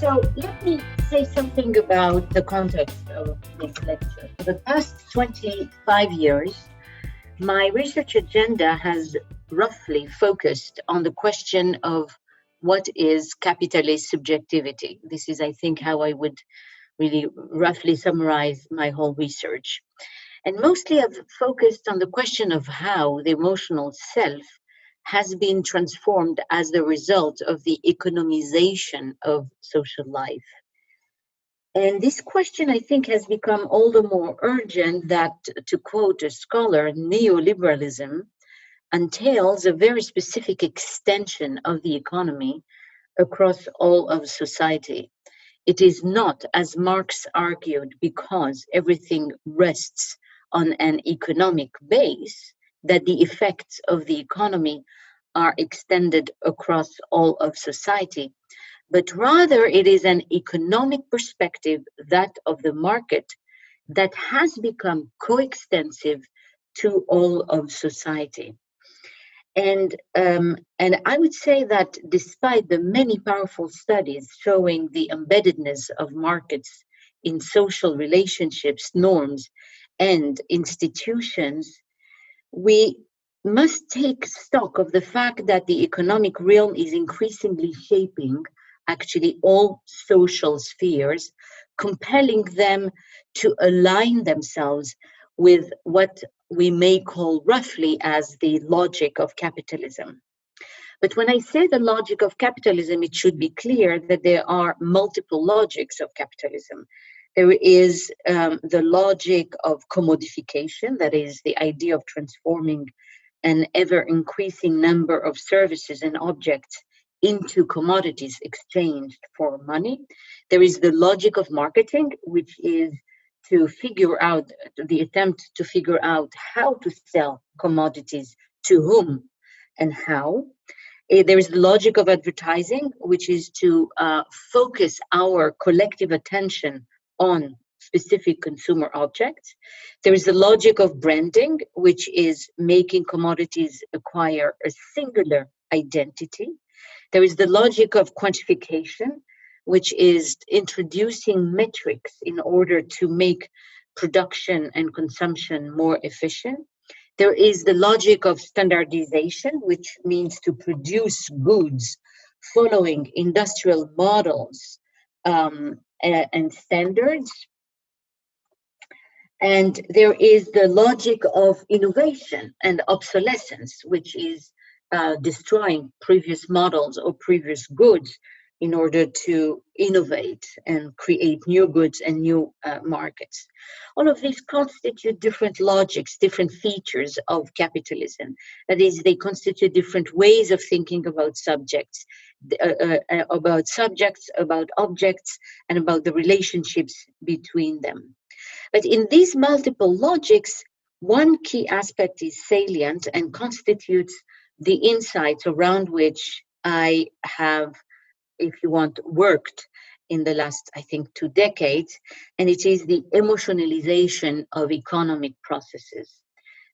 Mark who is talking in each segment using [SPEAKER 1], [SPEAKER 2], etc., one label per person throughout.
[SPEAKER 1] So let me say something about the context of this lecture. For the past 25 years, my research agenda has roughly focused on the question of what is capitalist subjectivity. This is, I think, how I would really roughly summarize my whole research. And mostly I've focused on the question of how the emotional self has been transformed as the result of the economization of social life. And this question, I think, has become all the more urgent that, to quote a scholar, neoliberalism entails a very specific extension of the economy across all of society. It is not, as Marx argued, because everything rests on an economic base that the effects of the economy are extended across all of society, but rather it is an economic perspective, that of the market, that has become coextensive to all of society. And I would say that despite the many powerful studies showing the embeddedness of markets in social relationships, norms, and institutions, we must take stock of the fact that the economic realm is increasingly shaping actually all social spheres, compelling them to align themselves with what we may call roughly as the logic of capitalism. But when I say the logic of capitalism, it should be clear that there are multiple logics of capitalism. There is the logic of commodification, that is the idea of transforming an ever-increasing number of services and objects into commodities exchanged for money. There is the logic of marketing, which is to figure out, the attempt to figure out how to sell commodities to whom and how. There is the logic of advertising, which is to focus our collective attention on specific consumer objects. There is the logic of branding, which is making commodities acquire a singular identity. There is the logic of quantification, which is introducing metrics in order to make production and consumption more efficient. There is the logic of standardization, which means to produce goods following industrial models and standards. And there is the logic of innovation and obsolescence, which is destroying previous models or previous goods in order to innovate and create new goods and new markets. All of these constitute different logics, different features of capitalism. That is, they constitute different ways of thinking about subjects, about objects, and about the relationships between them. But in these multiple logics, one key aspect is salient and constitutes the insights around which I have, if you want, worked in the last, I think, 2 decades, and it is the emotionalization of economic processes.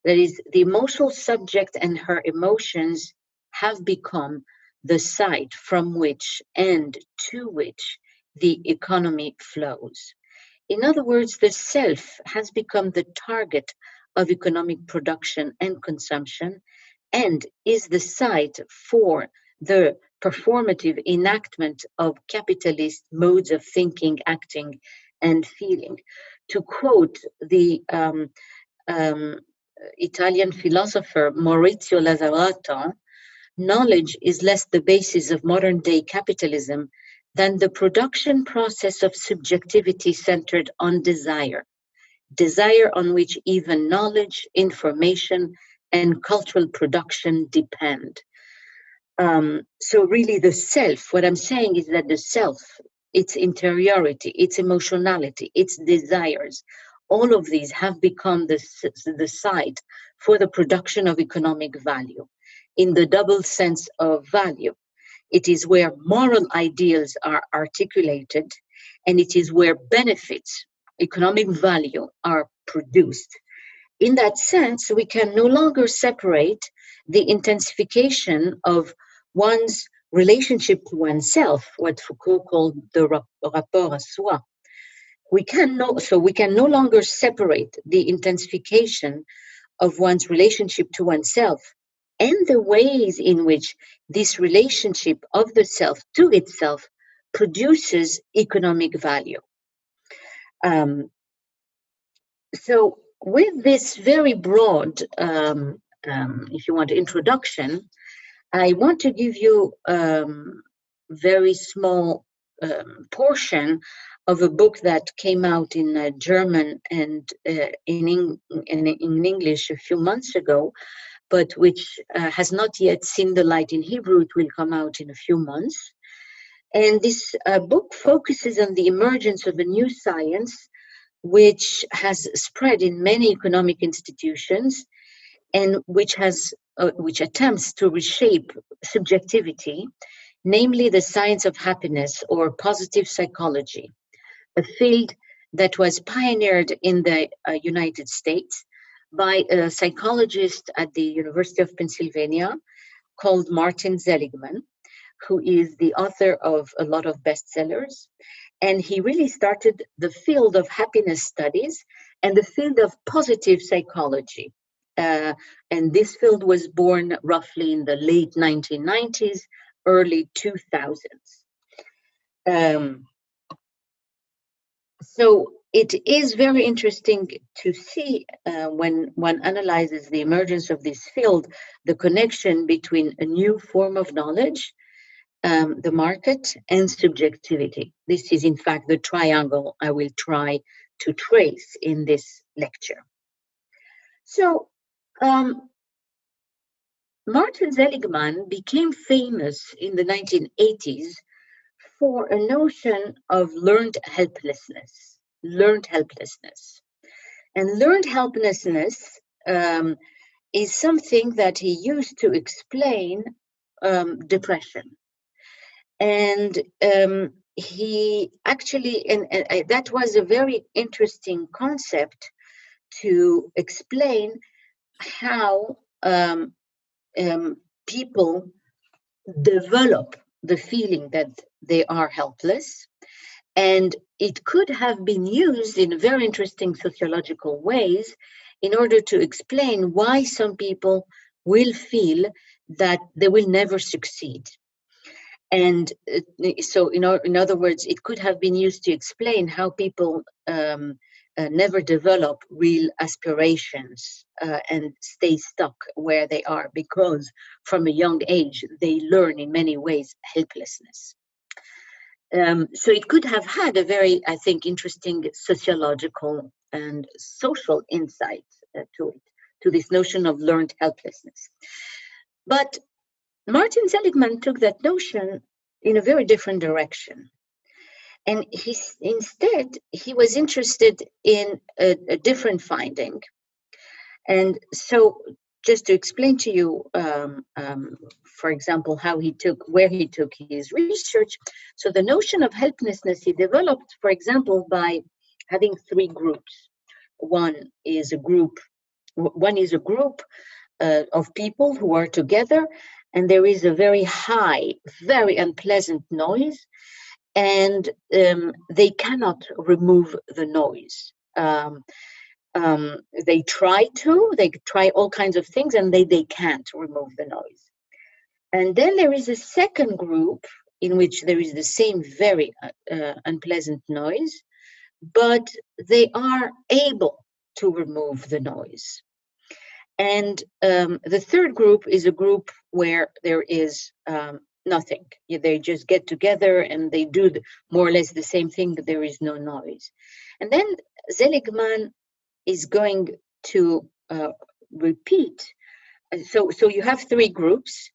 [SPEAKER 1] That is, the emotional subject and her emotions have become the site from which and to which the economy flows. In other words, the self has become the target of economic production and consumption and is the site for the performative enactment of capitalist modes of thinking, acting, and feeling. To quote the Italian philosopher Maurizio Lazzarato, knowledge is less the basis of modern-day capitalism than the production process of subjectivity centered on desire on which even knowledge, information, and cultural production depend. So really the self, what I'm saying is that the self, its interiority, its emotionality, its desires, all of these have become the site for the production of economic value in the double sense of value. It is where moral ideals are articulated, and it is where benefits, economic value, are produced. In that sense, we can no longer separate the intensification of one's relationship to oneself, what Foucault called the rapport à soi. We can no longer separate the intensification of one's relationship to oneself and the ways in which this relationship of the self to itself produces economic value. So with this very broad, if you want, introduction, I want to give you very small portion of a book that came out in German and in English a few months ago, but which has not yet seen the light in Hebrew. It will come out in a few months. And this book focuses on the emergence of a new science which has spread in many economic institutions and which attempts to reshape subjectivity, namely the science of happiness or positive psychology, a field that was pioneered in the United States by a psychologist at the University of Pennsylvania called Martin Seligman, who is the author of a lot of bestsellers. And he really started the field of happiness studies and the field of positive psychology. And this field was born roughly in the late 1990s, early 2000s. So it is very interesting to see when one analyzes the emergence of this field, the connection between a new form of knowledge, the market, and subjectivity. This is, in fact, the triangle I will try to trace in this lecture. So, Martin Seligman became famous in the 1980s for a notion of learned helplessness. And learned helplessness is something that he used to explain depression. And he actually, and that was a very interesting concept to explain how people develop the feeling that they are helpless. And it could have been used in very interesting sociological ways in order to explain why some people will feel that they will never succeed. And so, in other words, it could have been used to explain how people never develop real aspirations and stay stuck where they are, because from a young age, they learn in many ways helplessness. So it could have had a very, I think, interesting sociological and social insight to this notion of learned helplessness. But Martin Seligman took that notion in a very different direction. And instead, he was interested in a different finding. And so just to explain to you, for example, where he took his research. So the notion of helplessness he developed, for example, by having three groups. One is a group of people who are together, and there is a very high, very unpleasant noise, and they cannot remove the noise. They try all kinds of things, and they can't remove the noise. And then there is a second group in which there is the same very unpleasant noise, but they are able to remove the noise. And the third group is a group where there is nothing. They just get together and they do more or less the same thing, but there is no noise. And then Seligman is going to repeat. So you have three groups,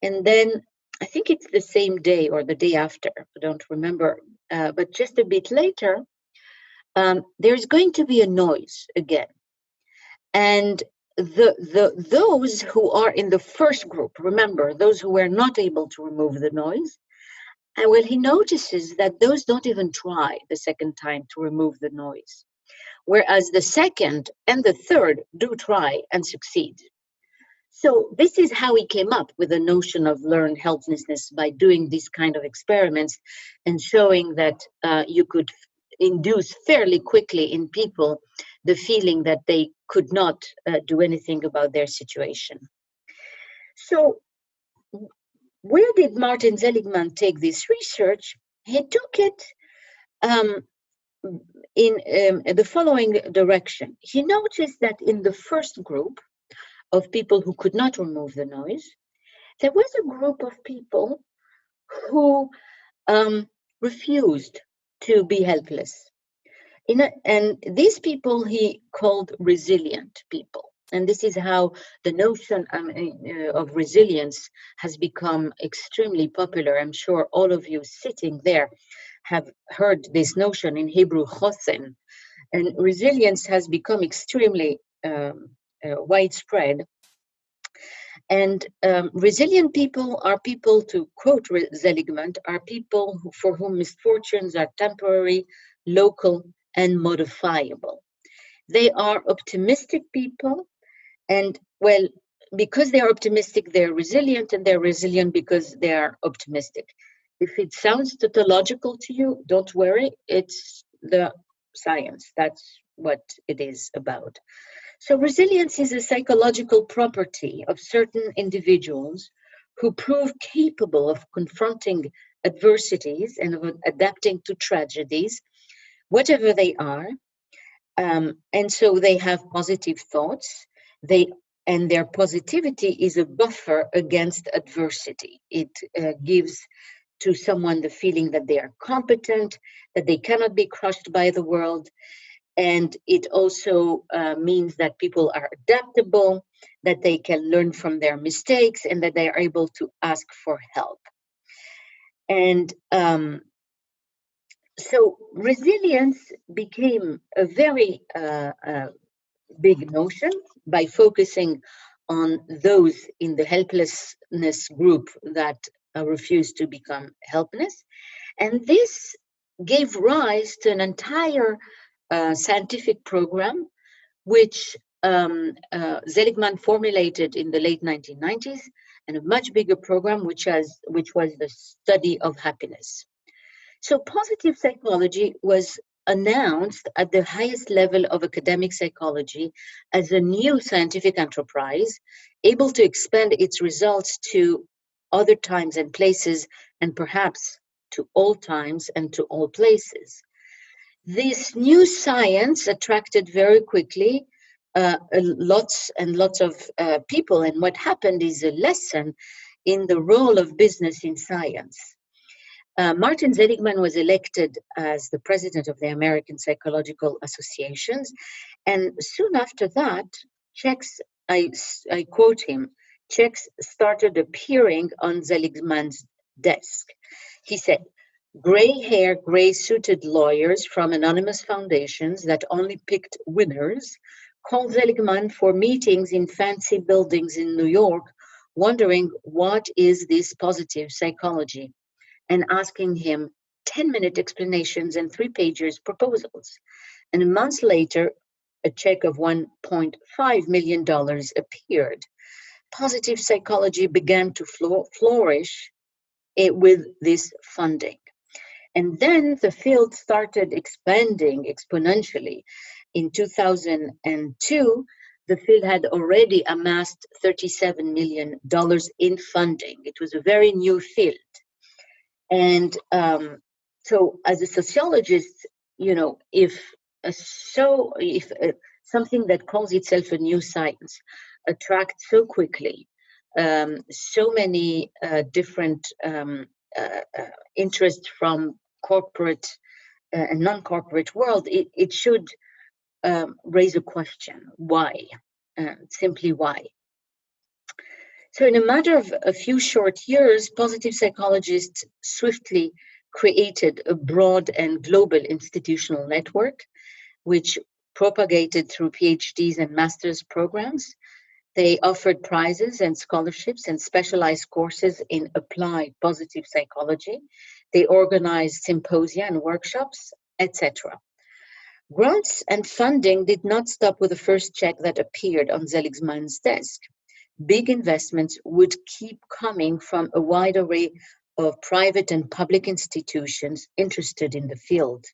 [SPEAKER 1] and then I think it's the same day or the day after, I don't remember, but just a bit later, there's going to be a noise again. And those who are in the first group, remember, those who were not able to remove the noise, and well, he notices that those don't even try the second time to remove the noise, whereas the second and the third do try and succeed. So this is how he came up with the notion of learned helplessness, by doing these kind of experiments and showing that you could induce fairly quickly in people the feeling that they could not do anything about their situation. So where did Martin Seligman take this research? He took it in the following direction. He noticed that in the first group of people who could not remove the noise, there was a group of people who refused to be helpless. And these people he called resilient people. And this is how the notion of resilience has become extremely popular. I'm sure all of you sitting there have heard this notion in Hebrew, chosen. And resilience has become extremely widespread. And resilient people are people, to quote Seligman, are people for whom misfortunes are temporary, local, and modifiable. They are optimistic people, and well, because they are optimistic, they're resilient, and they're resilient because they are optimistic. If it sounds tautological to you, don't worry, it's the science. That's what it is about. So resilience is a psychological property of certain individuals who prove capable of confronting adversities and of adapting to tragedies, whatever they are. And so they have positive thoughts. And their positivity is a buffer against adversity. It gives to someone the feeling that they are competent, that they cannot be crushed by the world. And it also means that people are adaptable, that they can learn from their mistakes, and that they are able to ask for help. And so resilience became a very big notion by focusing on those in the helplessness group that refused to become helpless. And this gave rise to an entire scientific program, which Seligman formulated in the late 1990s, and a much bigger program, which was the study of happiness. So positive psychology was announced at the highest level of academic psychology as a new scientific enterprise, able to expand its results to other times and places, and perhaps to all times and to all places. This new science attracted very quickly lots and lots of people, and what happened is a lesson in the role of business in science. Martin Seligman was elected as the president of the American Psychological Associations, and soon after that, checks, I quote him, checks started appearing on Seligman's desk. He said, "Gray hair, gray suited lawyers from anonymous foundations that only picked winners called Seligman for meetings in fancy buildings in New York, wondering what is this positive psychology, and asking him 10-minute explanations and 3-page proposals. And a month later, a check of $1.5 million appeared. Positive psychology began to flourish with this funding. And then the field started expanding exponentially. In 2002, the field had already amassed $37 million in funding. It was a very new field. And so as a sociologist, you know, if something that calls itself a new science attracts so quickly so many different interests from corporate and non-corporate world, it should raise a question: why? Simply why? So in a matter of a few short years, positive psychologists swiftly created a broad and global institutional network, which propagated through PhDs and master's programs. They offered prizes and scholarships and specialized courses in applied positive psychology. They organized symposia and workshops, etc. Grants and funding did not stop with the first check that appeared on Seligman's desk. big investments would keep coming from a wide array of private and public institutions interested in the field.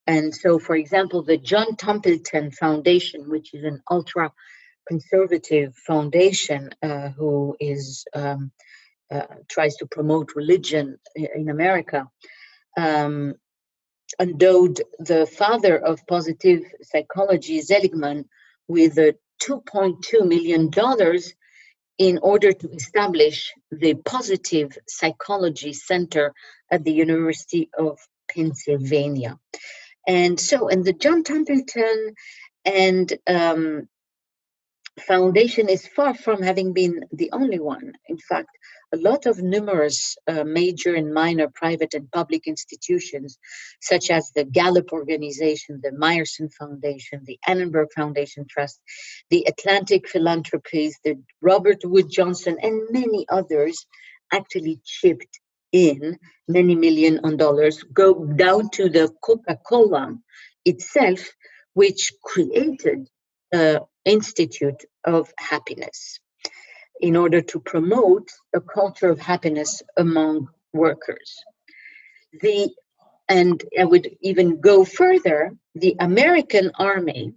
[SPEAKER 1] And so, for example, the John Templeton Foundation, which is an ultra-conservative foundation who is tries to promote religion in America, endowed the father of positive psychology, Seligman, with $2.2 million in order to establish the Positive Psychology Center at the University of Pennsylvania. And so, and the John Templeton and Foundation is far from having been the only one. In fact, a lot of numerous major and minor private and public institutions, such as the Gallup Organization, the Meyerson Foundation, the Annenberg Foundation Trust, the Atlantic Philanthropies, the Robert Wood Johnson, and many others actually chipped in many million dollars, go down to the Coca-Cola itself, which created Institute of Happiness in order to promote a culture of happiness among workers. And I would even go further, the American Army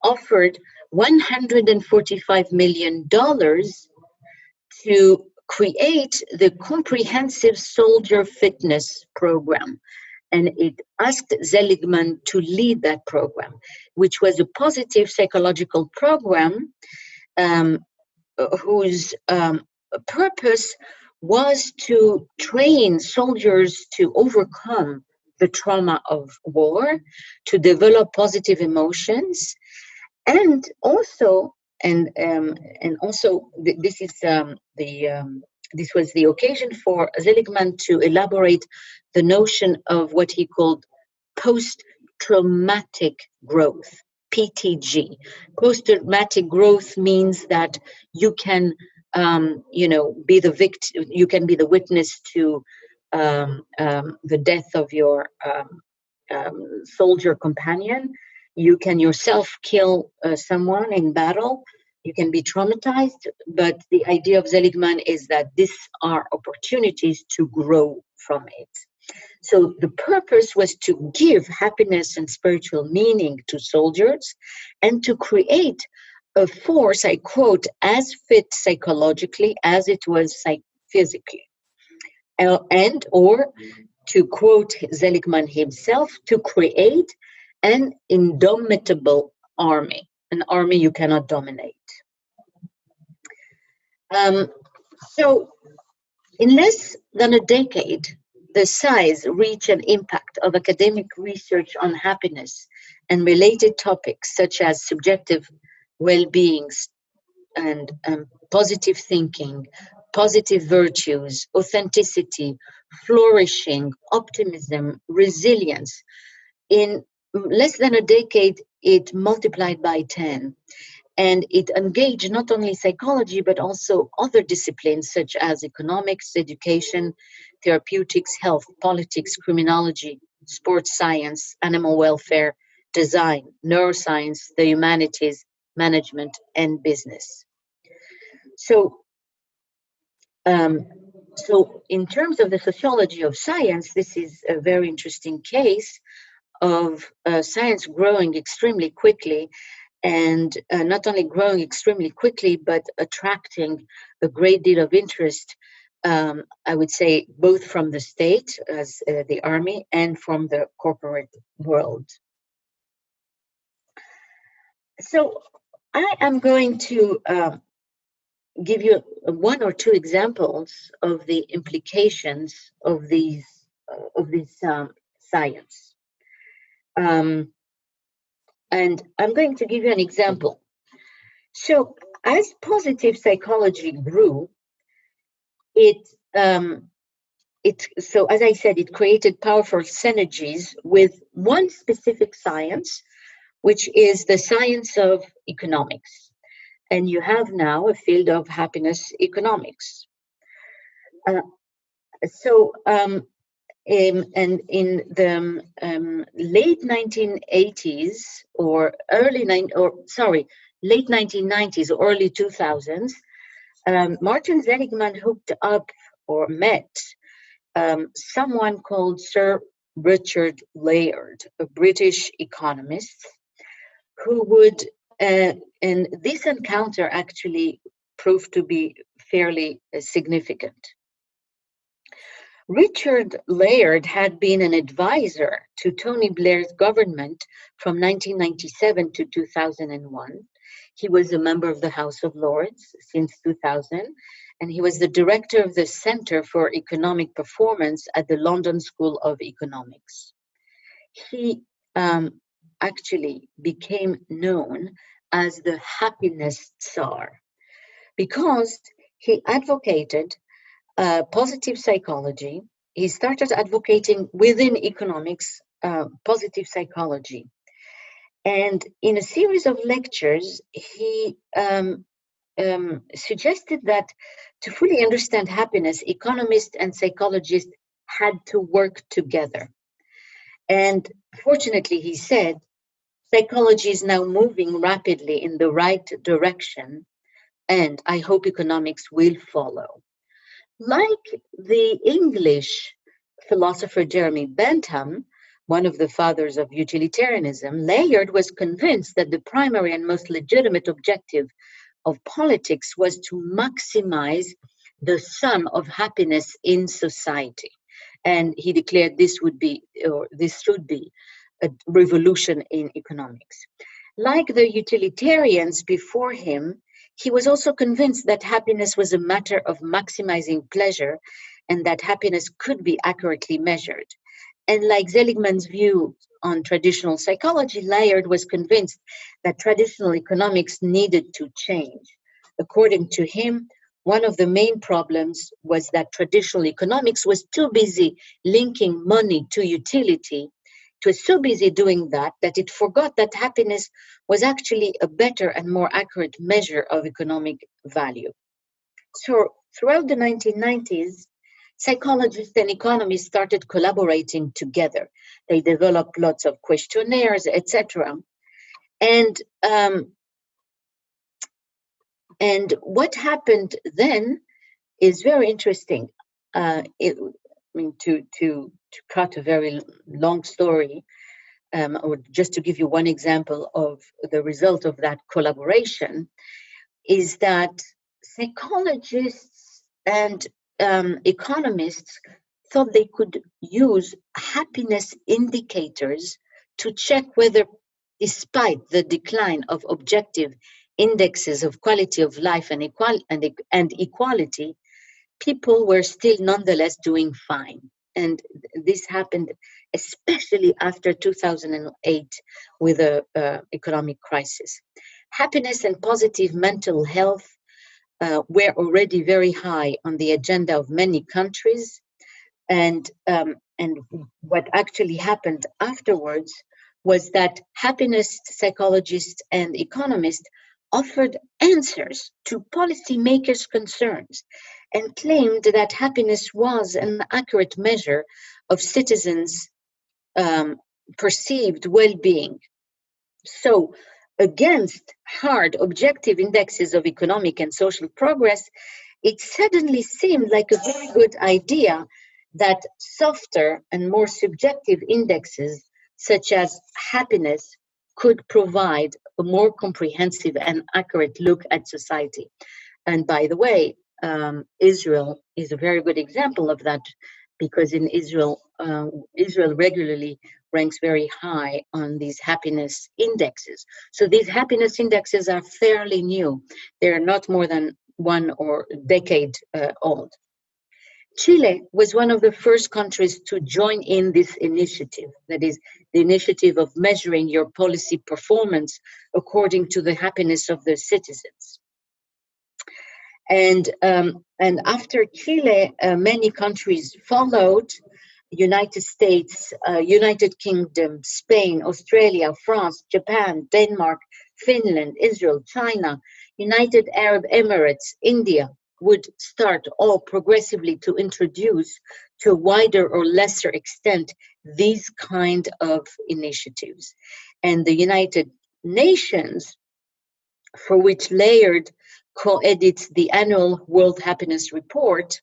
[SPEAKER 1] offered $145 million to create the Comprehensive Soldier Fitness Program. And it asked Seligman to lead that program, which was a positive psychological program whose purpose was to train soldiers to overcome the trauma of war, to develop positive emotions, and also, this was the occasion for Seligman to elaborate the notion of what he called post-traumatic growth, PTG. Post-traumatic growth means that you can, be the victim. You can be the witness to the death of your soldier companion. You can yourself kill someone in battle. You can be traumatized, but the idea of Seligman is that these are opportunities to grow from it. So the purpose was to give happiness and spiritual meaning to soldiers and to create a force, I quote, as fit psychologically as it was physically. And, or to quote Seligman himself, to create an indomitable army, an army you cannot dominate. So in less than a decade, the size, reach, and impact of academic research on happiness and related topics such as subjective well-being and positive thinking, positive virtues, authenticity, flourishing, optimism, resilience. In less than a decade, it multiplied by 10. And it engaged not only psychology, but also other disciplines such as economics, education, therapeutics, health, politics, criminology, sports science, animal welfare, design, neuroscience, the humanities, management, and business. So in terms of the sociology of science, this is a very interesting case of science growing extremely quickly, and not only growing extremely quickly, but attracting a great deal of interest, I would say, both from the state, as the army, and from the corporate world. So I am going to give you one or two examples of the implications of these science. And I'm going to give you an example. So as positive psychology grew, so as I said, it created powerful synergies with one specific science, which is the science of economics. And you have now a field of happiness economics. And in the late 1980s, or late 1990s, early 2000s, Martin Seligman hooked up or met someone called Sir Richard Layard, a British economist, who would, and this encounter actually proved to be fairly significant. Richard Layard had been an advisor to Tony Blair's government from 1997 to 2001. He was a member of the House of Lords since 2000, and he was the director of the Centre for Economic Performance at the London School of Economics. He actually became known as the happiness czar because he advocated positive psychology. He started advocating within economics positive psychology. And in a series of lectures, he suggested that to fully understand happiness, economists and psychologists had to work together. And fortunately, he said, psychology is now moving rapidly in the right direction, and I hope economics will follow. Like the English philosopher Jeremy Bentham, one of the fathers of utilitarianism, Layard was convinced that the primary and most legitimate objective of politics was to maximize the sum of happiness in society. And he declared this should be a revolution in economics. Like the utilitarians before him, he was also convinced that happiness was a matter of maximizing pleasure and that happiness could be accurately measured. And like Seligman's view on traditional psychology, Layard was convinced that traditional economics needed to change. According to him, one of the main problems was that traditional economics was too busy linking money to utility. It was so busy doing that it forgot that happiness was actually a better and more accurate measure of economic value. So throughout the 1990s, psychologists and economists started collaborating together. They developed lots of questionnaires, etc. And what happened then is very interesting. To cut a very long story, or just to give you one example of the result of that collaboration, is that psychologists and economists thought they could use happiness indicators to check whether, despite the decline of objective indexes of quality of life and equality, people were still nonetheless doing fine. And this happened especially after 2008 with the economic crisis. Happiness and positive mental health were already very high on the agenda of many countries. And what actually happened afterwards was that happiness psychologists and economists offered answers to policymakers' concerns and claimed that happiness was an accurate measure of citizens' perceived well-being. So, against hard objective indexes of economic and social progress, it suddenly seemed like a very good idea that softer and more subjective indexes, such as happiness, could provide a more comprehensive and accurate look at society. And by the way, Israel is a very good example of that, because in Israel, Israel regularly ranks very high on these happiness indexes. So these happiness indexes are fairly new. They're not more than one or decade old. Chile was one of the first countries to join in this initiative, that is, the initiative of measuring your policy performance according to the happiness of the citizens. And after Chile, many countries followed: United States, United Kingdom, Spain, Australia, France, Japan, Denmark, Finland, Israel, China, United Arab Emirates, India would start all progressively to introduce, to a wider or lesser extent, these kind of initiatives. And the United Nations for which Laird co-edits the annual World Happiness Report,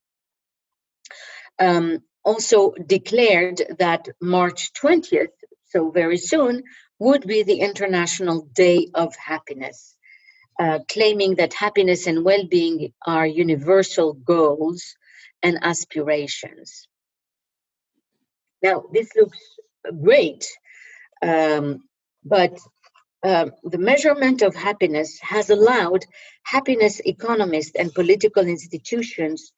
[SPEAKER 1] also declared that March 20th, so very soon, would be the International Day of Happiness, claiming that happiness and well-being are universal goals and aspirations. Now, this looks great, but the measurement of happiness has allowed happiness economists and political institutions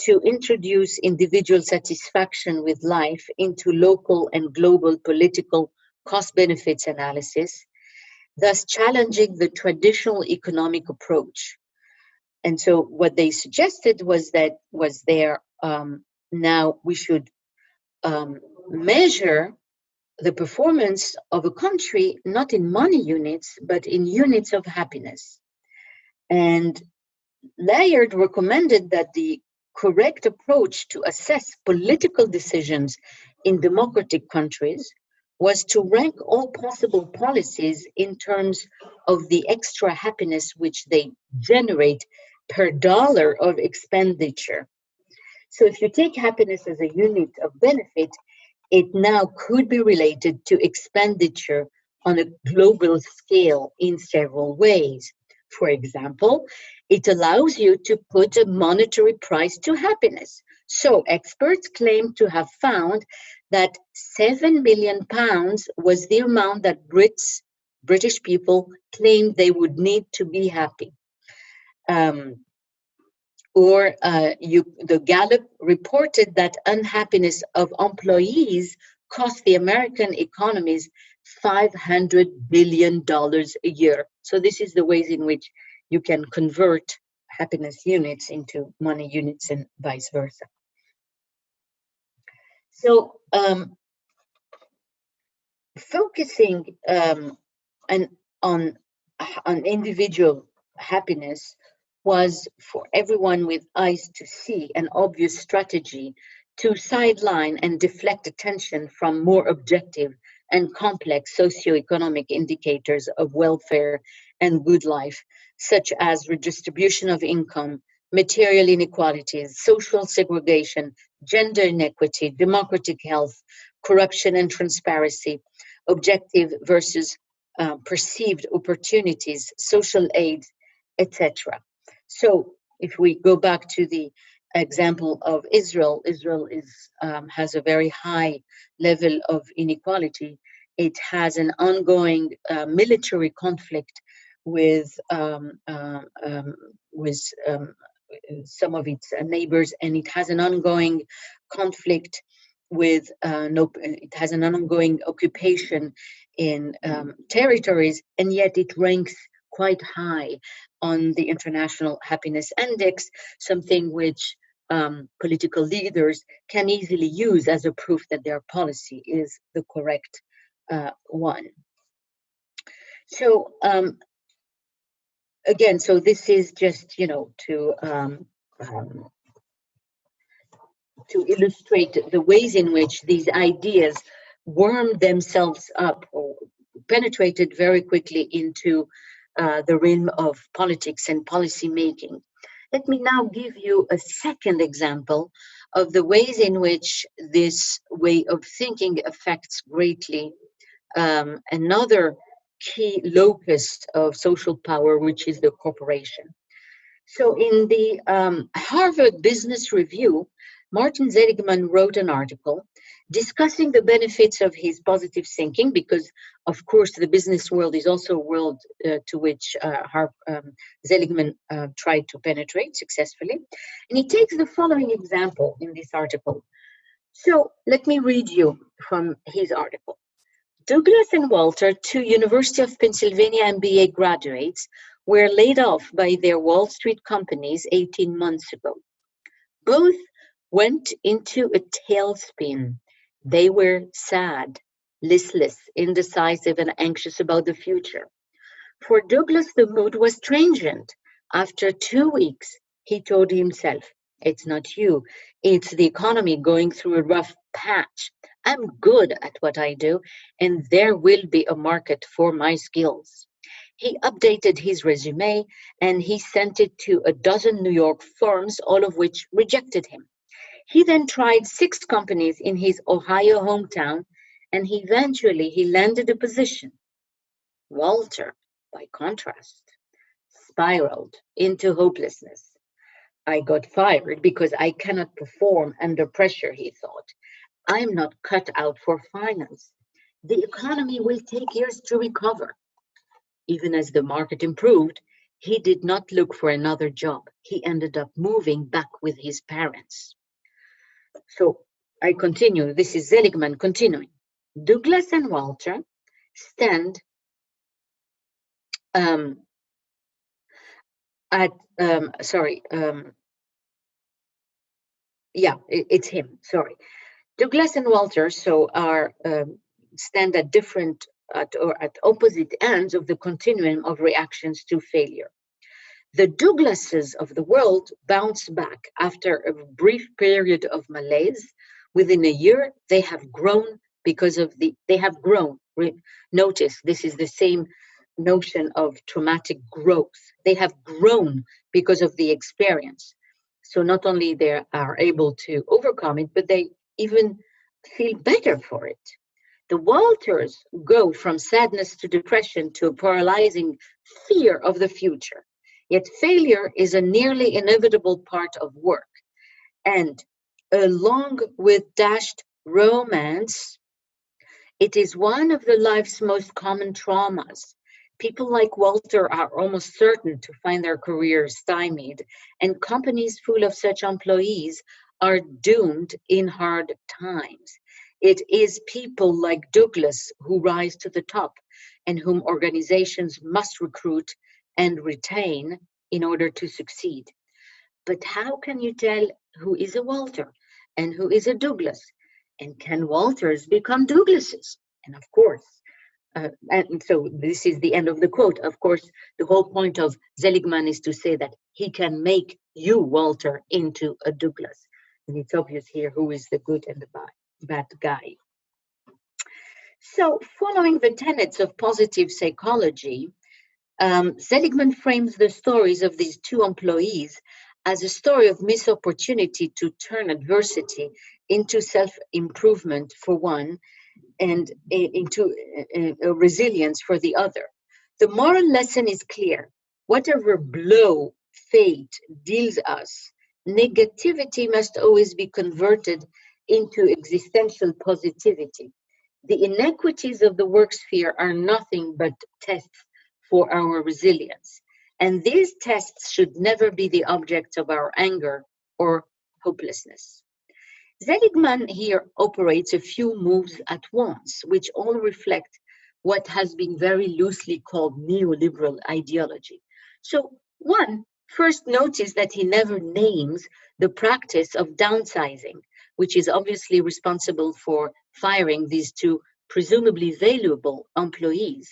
[SPEAKER 1] to introduce individual satisfaction with life into local and global political cost-benefits analysis, thus challenging the traditional economic approach. And so what they suggested was now we should measure the performance of a country not in money units, but in units of happiness. And Laird recommended that the correct approach to assess political decisions in democratic countries was to rank all possible policies in terms of the extra happiness which they generate per dollar of expenditure. So if you take happiness as a unit of benefit, it now could be related to expenditure on a global scale in several ways. For example, it allows you to put a monetary price to happiness. So experts claim to have found that £7 million was the amount that British people claimed they would need to be happy. The Gallup reported that unhappiness of employees cost the American economies $500 billion a year. So this is the ways in which you can convert happiness units into money units and vice versa. So focusing on individual happiness was, for everyone with eyes to see, an obvious strategy to sideline and deflect attention from more objective and complex socioeconomic indicators of welfare and good life, such as redistribution of income, material inequalities, social segregation, gender inequity, democratic health, corruption and transparency, objective versus perceived opportunities, social aid, etc. So if we go back to the example of Israel, Israel has a very high level of inequality. It has an ongoing military conflict with some of its neighbors, and it has an ongoing conflict with it has an ongoing occupation in territories, and yet it ranks quite high on the International Happiness Index, something which political leaders can easily use as a proof that their policy is the correct one. So again, so this is just, to illustrate the ways in which these ideas wormed themselves up or penetrated very quickly into the realm of politics and policy making. Let me now give you a second example of the ways in which this way of thinking affects greatly another key locus of social power, which is the corporation. So in the Harvard Business Review, Martin Seligman wrote an article discussing the benefits of his positive thinking, because, of course, the business world is also a world to which Seligman tried to penetrate successfully. And he takes the following example in this article. So let me read you from his article. Douglas and Walter, two University of Pennsylvania MBA graduates, were laid off by their Wall Street companies 18 months ago. Both went into a tailspin. They were sad, listless, indecisive, and anxious about the future. For Douglas, the mood was transient. After 2 weeks, he told himself, "It's not you, it's the economy going through a rough patch. I'm good at what I do, and there will be a market for my skills." He updated his resume and he sent it to a dozen New York firms, all of which rejected him. He then tried 6 companies in his Ohio hometown, and he landed a position. Walter, by contrast, spiraled into hopelessness. I got fired because I cannot perform under pressure, he thought. I'm not cut out for finance. The economy will take years to recover. Even as the market improved, he did not look for another job. He ended up moving back with his parents. So I continue. This is Seligman continuing. Douglas and Walter stand it's him. Sorry. Douglas and Walter stand at opposite ends of the continuum of reactions to failure. The Douglases of the world bounce back after a brief period of malaise. Within a year, they have grown Notice this is the same notion of traumatic growth. They have grown because of the experience. So not only they are able to overcome it, but they even feel better for it. The Walters go from sadness to depression to a paralyzing fear of the future. Yet failure is a nearly inevitable part of work. And along with dashed romance, it is one of the life's most common traumas. People like Walter are almost certain to find their careers stymied, and companies full of such employees are doomed in hard times. It is people like Douglas who rise to the top and whom organizations must recruit and retain in order to succeed. But how can you tell who is a Walter and who is a Douglas? And can Walters become Douglases? And of course, and so this is the end of the quote. Of course, the whole point of Seligman is to say that he can make you, Walter, into a Douglas. And it's obvious here who is the good and the bad guy. So following the tenets of positive psychology, Seligman frames the stories of these 2 employees as a story of missed opportunity to turn adversity into self-improvement for one and into a resilience for the other. The moral lesson is clear. Whatever blow fate deals us, negativity must always be converted into existential positivity. The inequities of the work sphere are nothing but tests for our resilience. And these tests should never be the object of our anger or hopelessness. Seligman here operates a few moves at once, which all reflect what has been very loosely called neoliberal ideology. So first notice that he never names the practice of downsizing, which is obviously responsible for firing these 2 presumably valuable employees.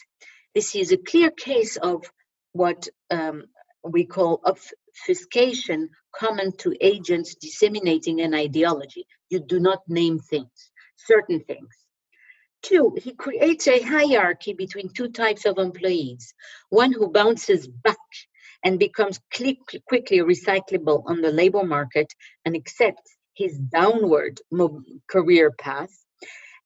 [SPEAKER 1] This is a clear case of what we call obfuscation common to agents disseminating an ideology. You do not name things, certain things. 2, he creates a hierarchy between 2 types of employees. One who bounces back and becomes quickly recyclable on the labor market and accepts his downward career path,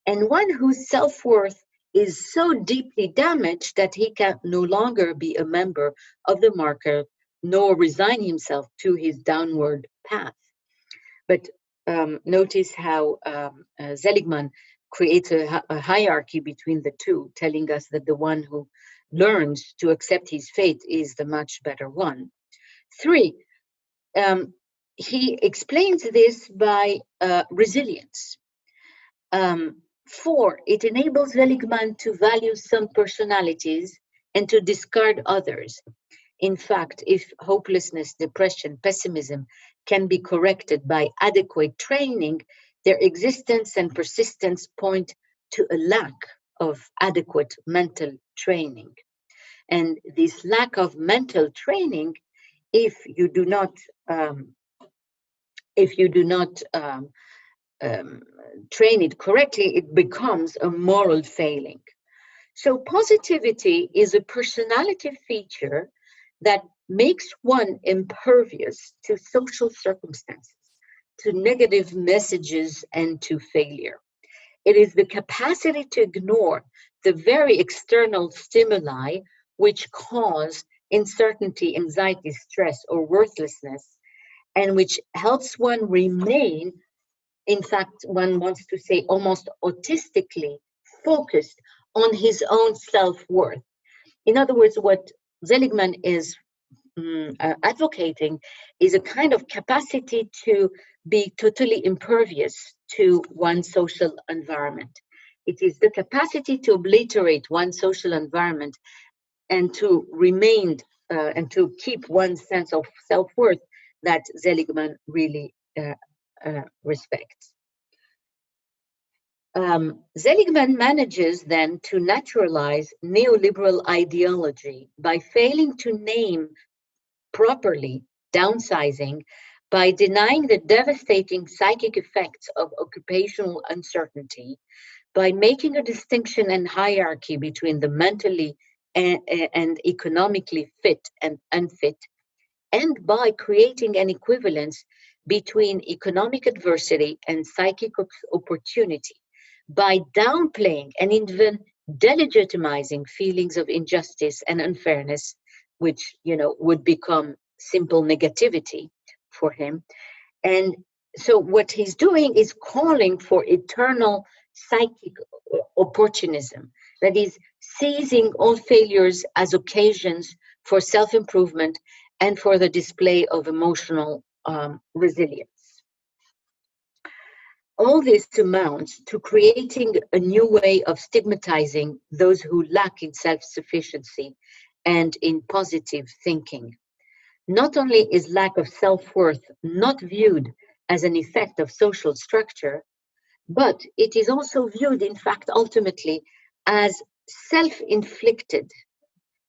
[SPEAKER 1] and one whose self-worth is so deeply damaged that he can no longer be a member of the market nor resign himself to his downward path. But notice how Seligman creates a hierarchy between the 2, telling us that the one who learns to accept his fate is the much better one. 3, he explains this by resilience. 4, it enables Seligman to value some personalities and to discard others. In fact, if hopelessness, depression, pessimism can be corrected by adequate training, their existence and persistence point to a lack of adequate mental training. And this lack of mental training, if you do not train it correctly, it becomes a moral failing. So positivity is a personality feature that makes one impervious to social circumstances, to negative messages, and to failure. It is the capacity to ignore the very external stimuli which cause uncertainty, anxiety, stress, or worthlessness, and which helps one remain, in fact, one wants to say almost autistically focused on his own self-worth. In other words, what Seligman is advocating is a kind of capacity to be totally impervious to one's social environment. It is the capacity to obliterate one's social environment and to remain and to keep one's sense of self-worth that Seligman really respects. Seligman manages then to naturalize neoliberal ideology by failing to name properly downsizing, by denying the devastating psychic effects of occupational uncertainty, by making a distinction and hierarchy between the mentally and economically fit and unfit, and by creating an equivalence between economic adversity and psychic opportunity, by downplaying and even delegitimizing feelings of injustice and unfairness, which would become simple negativity for him. And so what he's doing is calling for eternal psychic opportunism, that is, seizing all failures as occasions for self-improvement and for the display of emotional resilience. All this amounts to creating a new way of stigmatizing those who lack in self-sufficiency and in positive thinking. Not only is lack of self-worth not viewed as an effect of social structure, but it is also viewed, in fact, ultimately as self-inflicted.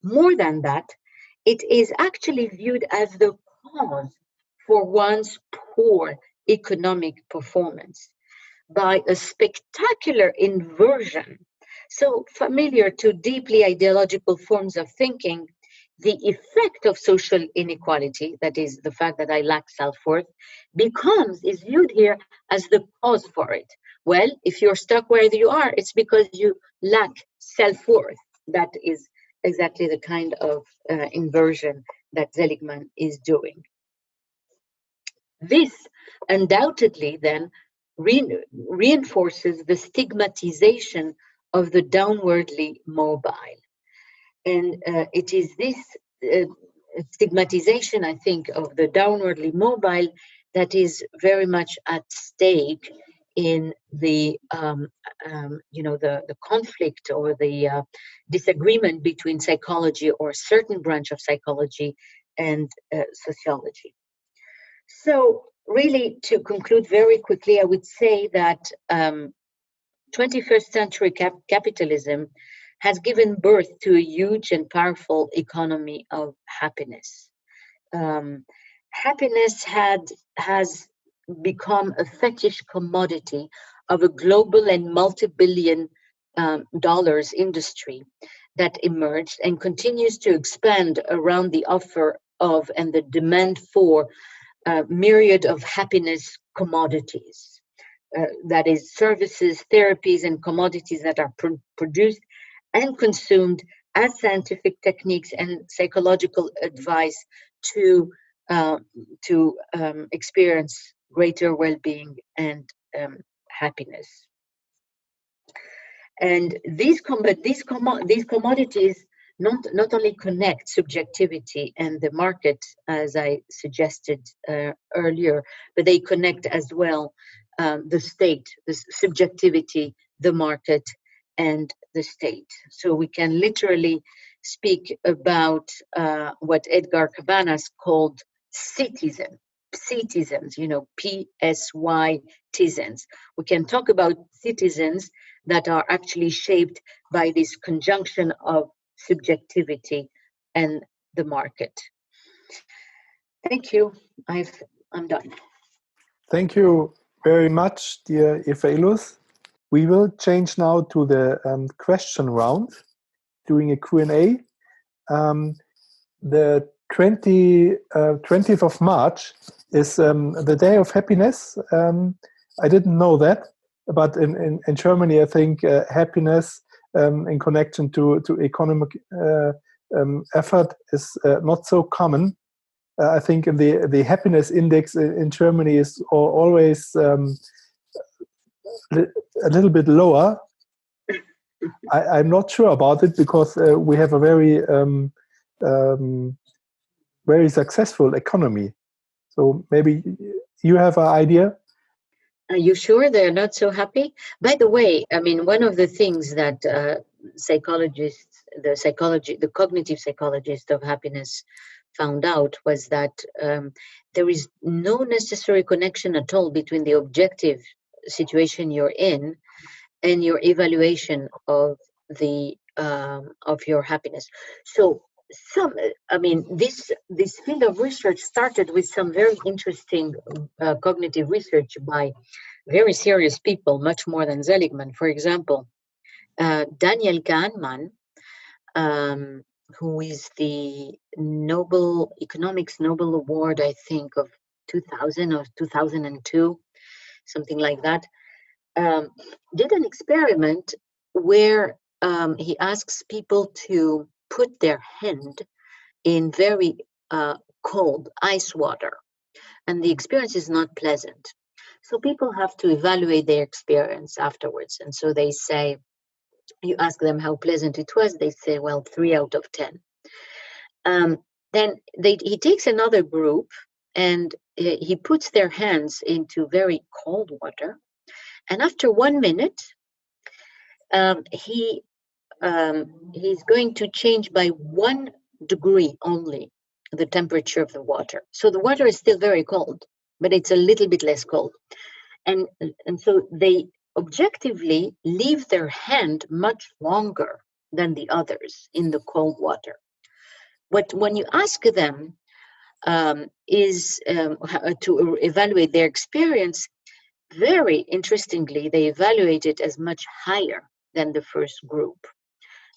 [SPEAKER 1] More than that, it is actually viewed as the cause for one's poor economic performance by a spectacular inversion, so familiar to deeply ideological forms of thinking. The effect of social inequality, that is the fact that I lack self-worth, is viewed here as the cause for it. Well, if you're stuck where you are, it's because you lack self-worth. That is exactly the kind of inversion that Seligman is doing. This undoubtedly then reinforces the stigmatization of the downwardly mobile. And it is this stigmatization, I think, of the downwardly mobile that is very much at stake in the the conflict or the disagreement between psychology or a certain branch of psychology and sociology. So really, to conclude very quickly, I would say that 21st century capitalism has given birth to a huge and powerful economy of happiness. Happiness has become a fetish commodity of a global and multi-billion dollars industry that emerged and continues to expand around the offer of and the demand for myriad of happiness commodities. That is, services, therapies, and commodities that are produced and consumed as scientific techniques and psychological advice to experience greater well-being and happiness. And these commodities not only connect subjectivity and the market, as I suggested earlier, but they connect as well the state, the subjectivity, the market, and the state. So we can literally speak about what Edgar Cabanas called citizens, PSY citizens. We can talk about citizens that are actually shaped by this conjunction of subjectivity and the market. Thank you. I'm done.
[SPEAKER 2] Thank you very much, dear Eva Illouz. We will change now to the question round. doing a Q&A. The 20th of March is the Day of Happiness. I didn't know that, but in Germany, I think happiness in connection to economic effort is not so common. I think in the happiness index in Germany is always a little bit lower. I'm not sure about it because we have a very successful economy. So maybe you have an idea?
[SPEAKER 1] Are you sure they're not so happy? By the way, I mean, one of the things that psychologists, the cognitive psychologists of happiness found out was that there is no necessary connection at all between the objective situation you're in and your evaluation of your happiness. So this field of research started with some very interesting cognitive research by very serious people, much more than Seligman. For example, Daniel Kahneman, who is the Economics Nobel Award, I think, of 2000 or 2002, something like that, did an experiment where he asks people to put their hand in very cold ice water, and the experience is not pleasant. So people have to evaluate their experience afterwards. And so they say, you ask them how pleasant it was, they say, well, 3 out of 10. Then he takes another group and he puts their hands into very cold water. And after 1 minute, he's going to change by 1 degree only the temperature of the water. So the water is still very cold, but it's a little bit less cold. And so they objectively leave their hand much longer than the others in the cold water. But when you ask them to evaluate their experience, very interestingly, they evaluate it as much higher than the first group.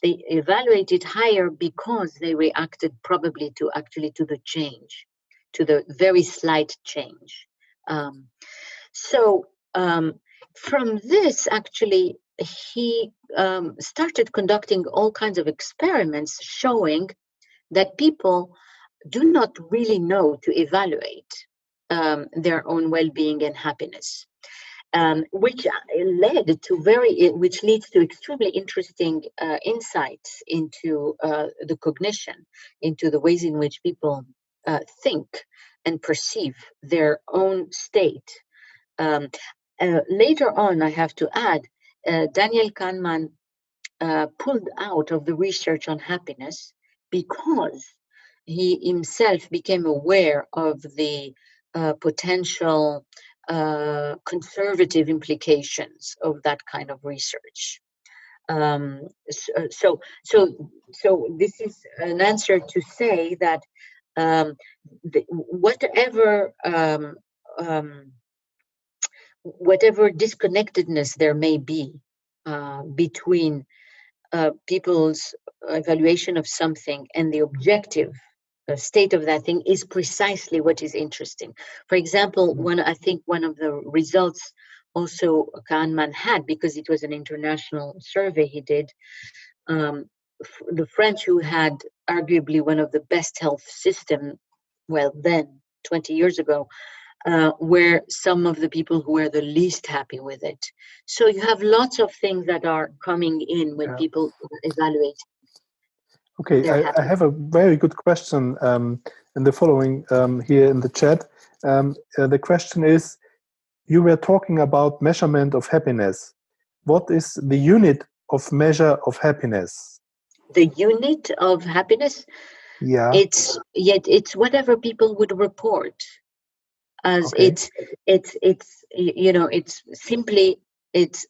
[SPEAKER 1] They evaluated higher because they reacted probably to the change, to the very slight change. From this, actually, he started conducting all kinds of experiments showing that people do not really know to evaluate their own well-being and happiness. Which leads to extremely interesting insights into the cognition, into the ways in which people think and perceive their own state. Later on, I have to add, Daniel Kahneman pulled out of the research on happiness because he himself became aware of the potential conservative implications of that kind of research. So this is an answer to say that whatever disconnectedness there may be between people's evaluation of something and the objective state of that thing is precisely what is interesting. For example, I think one of the results also Kahneman had, because it was an international survey he did, the French, who had arguably one of the best health systems, well then, 20 years ago, were some of the people who were the least happy with it. So you have lots of things that are coming in when people evaluate.
[SPEAKER 2] Okay, I have a very good question in the following here in the chat. The question is, you were talking about measurement of happiness. What is the unit of measure of happiness?
[SPEAKER 1] The unit of happiness?
[SPEAKER 2] Yeah.
[SPEAKER 1] It's whatever people would report as. Okay. It's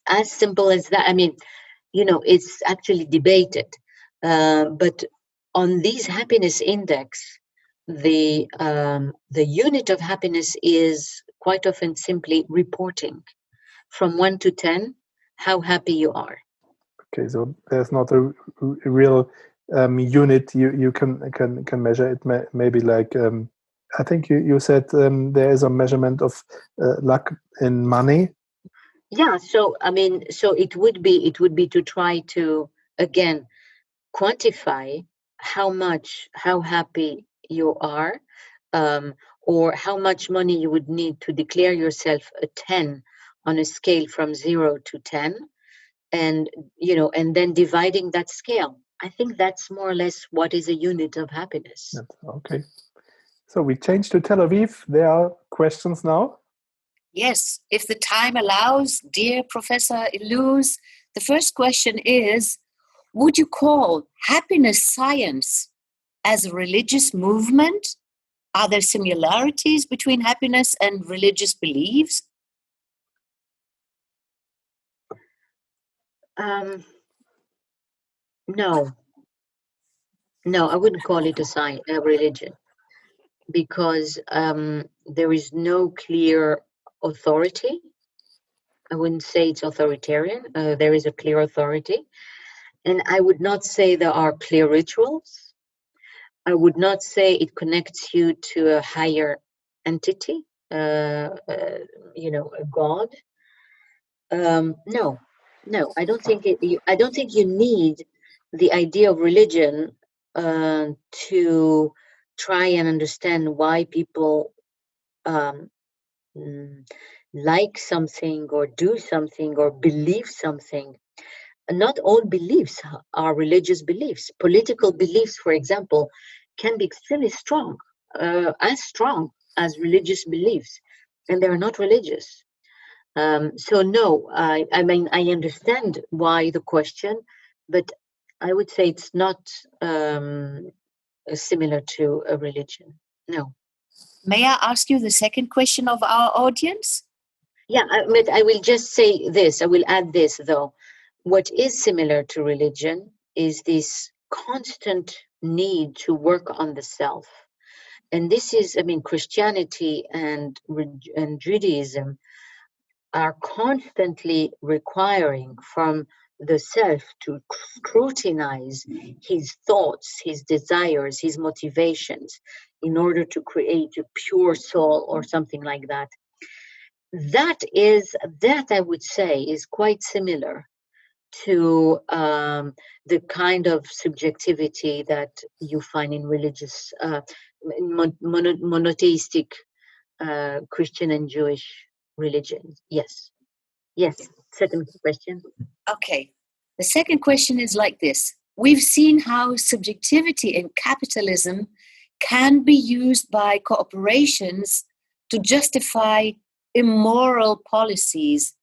[SPEAKER 1] as simple as that. I mean, it's actually debated. But on these happiness index, the unit of happiness is quite often simply reporting from 1 to 10 how happy you are.
[SPEAKER 2] Okay, so there's not a real unit you can measure it. Maybe like I think you said there is a measurement of luck in money.
[SPEAKER 1] Yeah, so I mean, so it would be to try to again quantify how happy you are, or how much money you would need to declare yourself a 10 on a scale from 0 to 10, and and then dividing that scale. I think that's more or less what is a unit of happiness.
[SPEAKER 2] Okay. So we change to Tel Aviv. There are questions now.
[SPEAKER 3] Yes, if the time allows, dear Professor Illouz, the first question is, would you call happiness science as a religious movement? Are there similarities between happiness and religious beliefs?
[SPEAKER 1] No, I wouldn't call it a religion, because there is no clear authority. I wouldn't say it's authoritarian. There is a clear authority. And I would not say there are clear rituals. I would not say it connects you to a higher entity, a God. No, I don't think I don't think you need the idea of religion to try and understand why people um, like something or do something or believe something. Not all beliefs are religious beliefs. Political beliefs, for example, can be extremely strong, as strong as religious beliefs, and they are not religious. So no, I mean, I understand why the question, but I would say it's not similar to a religion. No.
[SPEAKER 3] May I ask you the second question of our audience?
[SPEAKER 1] Yeah, I will just say this. I will add this, though. What is similar to religion is this constant need to work on the self. And this is, I mean, Christianity and Judaism are constantly requiring from the self to scrutinize his thoughts, his desires, his motivations in order to create a pure soul or something like that. That I would say is quite similar to the kind of subjectivity that you find in religious, monotheistic Christian and Jewish religions. Yes. Second question.
[SPEAKER 3] Okay. The second question is like this. We've seen how subjectivity in capitalism can be used by corporations to justify immoral policies.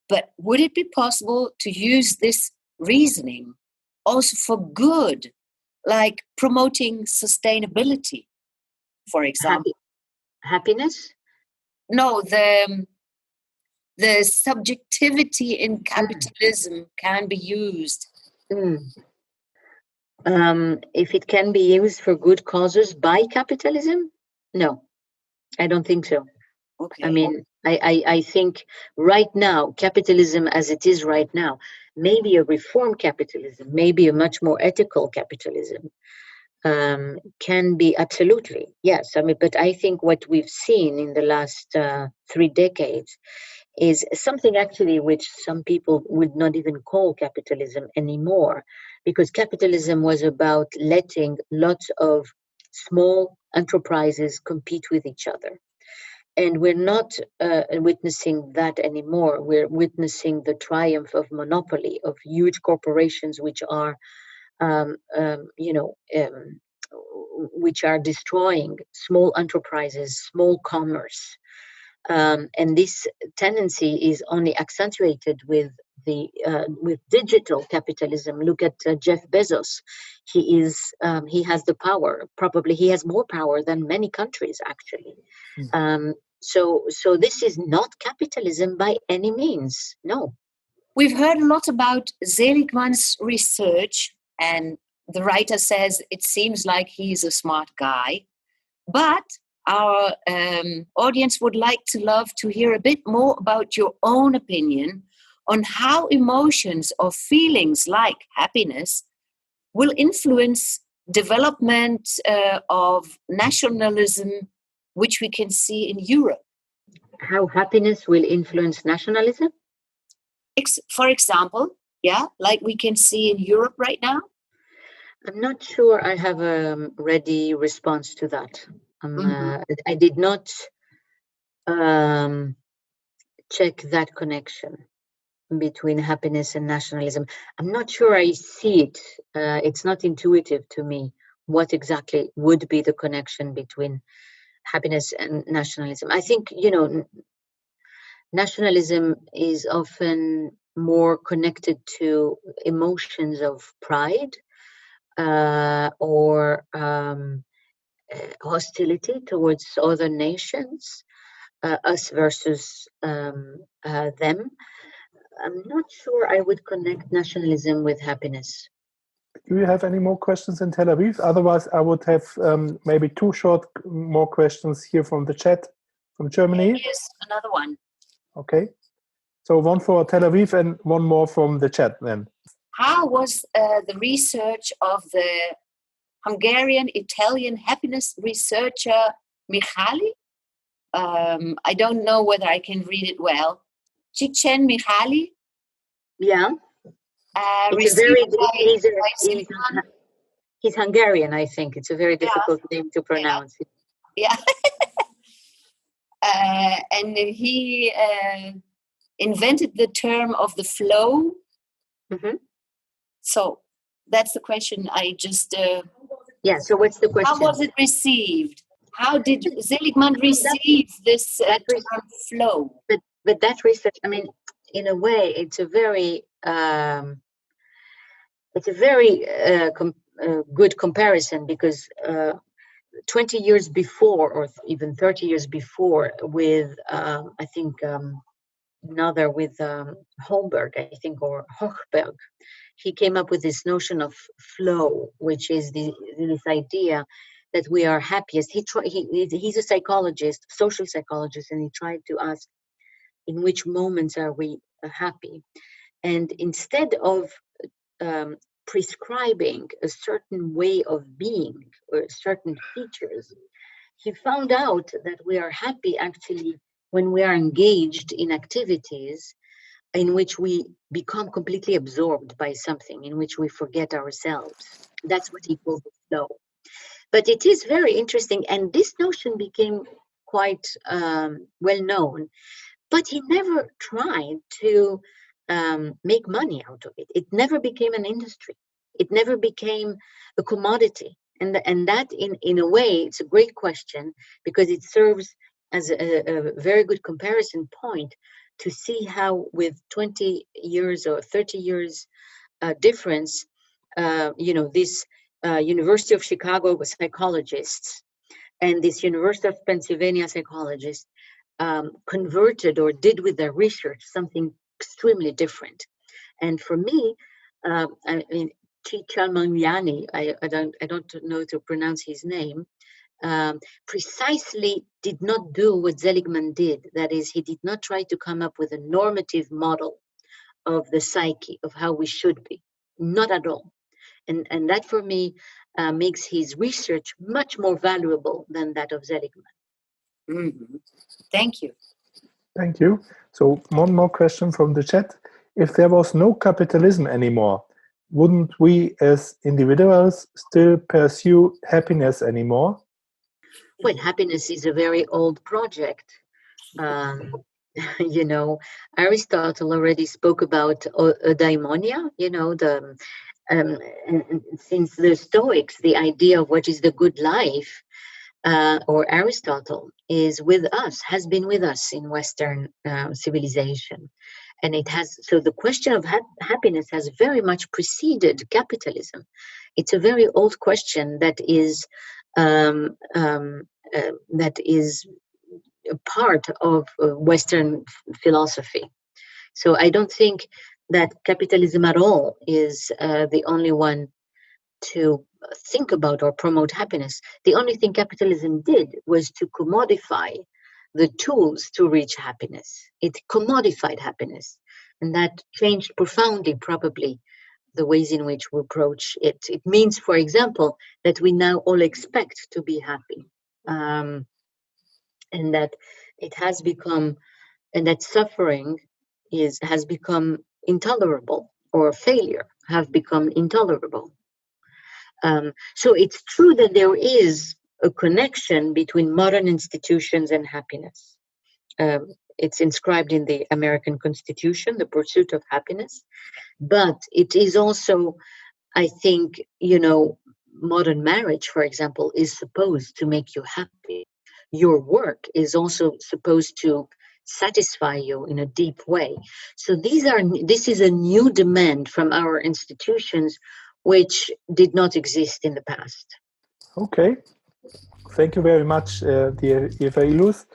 [SPEAKER 3] But would it be possible to use this reasoning also for good, like promoting sustainability, for example?
[SPEAKER 1] Happiness?
[SPEAKER 3] No, the subjectivity in capitalism can be used.
[SPEAKER 1] If it can be used for good causes by capitalism? No, I don't think so.
[SPEAKER 3] Okay.
[SPEAKER 1] I mean, I think right now, capitalism as it is right now, maybe a reform capitalism, maybe a much more ethical capitalism, can be absolutely, yes. I mean, but I think what we've seen in the last 3 decades is something actually which some people would not even call capitalism anymore, because capitalism was about letting lots of small enterprises compete with each other. And we're not witnessing that anymore. We're witnessing the triumph of monopoly, of huge corporations which are, which are destroying small enterprises, small commerce. And this tendency is only accentuated with with digital capitalism. Look at Jeff Bezos. He has the power. Probably he has more power than many countries, actually. So this is not capitalism by any means. No.
[SPEAKER 3] We've heard a lot about Seligman's research, and the writer says it seems like he's a smart guy, but our audience would love to hear a bit more about your own opinion. on how emotions or feelings like happiness will influence development of nationalism, which we can see in Europe.
[SPEAKER 1] How happiness will influence nationalism?
[SPEAKER 3] For example, like we can see in Europe right now.
[SPEAKER 1] I'm not sure I have a ready response to that. I did not check that connection between happiness and nationalism. I'm not sure I see it. It's not intuitive to me what exactly would be the connection between happiness and nationalism. I think, nationalism is often more connected to emotions of pride or hostility towards other nations, us versus them. I'm not sure I would connect nationalism with happiness.
[SPEAKER 2] Do you have any more questions in Tel Aviv? Otherwise, I would have maybe two short more questions here from the chat from Germany.
[SPEAKER 3] Here's another one.
[SPEAKER 2] Okay. So one for Tel Aviv and one more from the chat then.
[SPEAKER 3] How was the research of the Hungarian-Italian happiness researcher Mihaly? I don't know whether I can read it well. Csikszentmihalyi.
[SPEAKER 1] Yeah. He's Hungarian, I think. It's a very difficult name to pronounce.
[SPEAKER 3] Yeah. And he invented the term of the flow. Mm-hmm. So that's the question I just...
[SPEAKER 1] so what's the question?
[SPEAKER 3] How was it received? How did Seligman receive this term flow?
[SPEAKER 1] But that research, I mean, in a way, it's a very good comparison, because 20 years before, or even 30 years before, with I think another with Holberg, I think, or Hochberg, he came up with this notion of flow, which is this idea that we are happiest. He's a psychologist, social psychologist, and he tried to ask in which moments are we happy. And instead of prescribing a certain way of being or certain features, he found out that we are happy actually when we are engaged in activities in which we become completely absorbed by something, in which we forget ourselves. That's what he called the flow. But it is very interesting, and this notion became quite well known, but he never tried to make money out of it. It never became an industry. It never became a commodity. And that, in a way, it's a great question, because it serves as a very good comparison point to see how, with 20 years or 30 years difference, this University of Chicago psychologists and this University of Pennsylvania psychologists converted or did with their research something extremely different. And for me, I mean, Csikszentmihalyi, I don't know to pronounce his name, precisely did not do what Seligman did. That is, he did not try to come up with a normative model of the psyche, of how we should be. Not at all. And that, for me, makes his research much more valuable than that of Seligman.
[SPEAKER 3] Mm-hmm. Thank you.
[SPEAKER 2] Thank you. So one more question from the chat. If there was no capitalism anymore, wouldn't we as individuals still pursue happiness anymore?
[SPEAKER 1] Well, happiness is a very old project. Aristotle already spoke about eudaimonia, and since the Stoics, the idea of what is the good life, or Aristotle, is with us, has been with us in Western civilization. And so the question of happiness has very much preceded capitalism. It's a very old question that is a part of Western philosophy. So I don't think that capitalism at all is the only one to think about or promote happiness. The only thing capitalism did was to commodify the tools to reach happiness. It commodified happiness. And that changed profoundly, probably, the ways in which we approach it. It means, for example, that we now all expect to be happy, and that it has become, and that suffering has become intolerable, or failure have become intolerable. So it's true that there is a connection between modern institutions and happiness. It's inscribed in the American Constitution, the pursuit of happiness. But it is also, I think, modern marriage, for example, is supposed to make you happy. Your work is also supposed to satisfy you in a deep way. So this is a new demand from our institutions, which did not exist in the past.
[SPEAKER 2] Okay. Thank you very much, dear Eva Illouz.